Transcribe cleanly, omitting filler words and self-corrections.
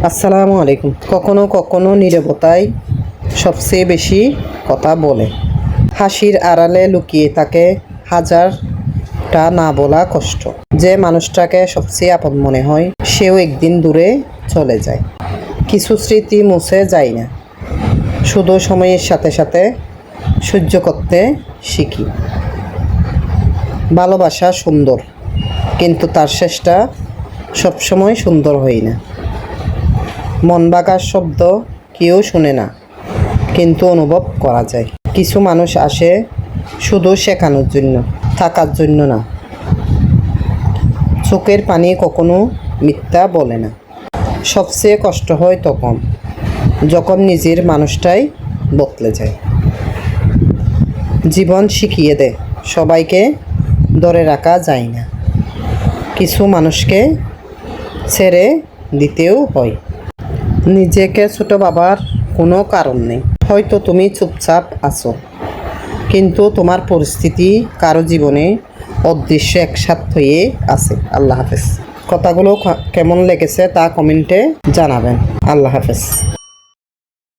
আসসালামু আলাইকুম। কখনো কখনো নীরবতাই সবচেয়ে বেশি কথা বলে। হাসির আড়ালে লুকিয়ে থাকে হাজারটা না বলা কষ্ট। যে মানুষটাকে সবচেয়ে আপন মনে হয় সেও একদিন দূরে চলে যায়। কিছু স্মৃতি মুছে যায় না, শুধু সময়ের সাথে সাথে সহ্য করতে শিখি। ভালোবাসা সুন্দর, কিন্তু তার শেষটা সবসময় সুন্দর হয় না। মন ভাঙার শব্দ কেউ শুনে না, কিন্তু অনুভব করা যায়। কিছু মানুষ আসে শুধু শেখানোর জন্য, থাকার জন্য না। চোখের পানি কখনো মিথ্যা বলে না। সবচেয়ে কষ্ট হয় তখন, যখন নিজের মানুষটাই বদলে যায়। জীবন শিখিয়ে দেয় সবাইকে ধরে রাখা যায় না। কিছু মানুষকে ছেড়ে দিতেও হয়। নিজেকে ছোট ভাবার কোনো কারণ নেই। হয়তো তুমি চুপচাপ আছো, কিন্তু তোমার পরিস্থিতি কারো জীবনে অদৃশ্য একসাথে হয়ে আছে। আল্লাহ হাফেজ। কথাগুলো কেমন লেগেছে তা কমেন্টে জানাবেন। আল্লাহ হাফেজ।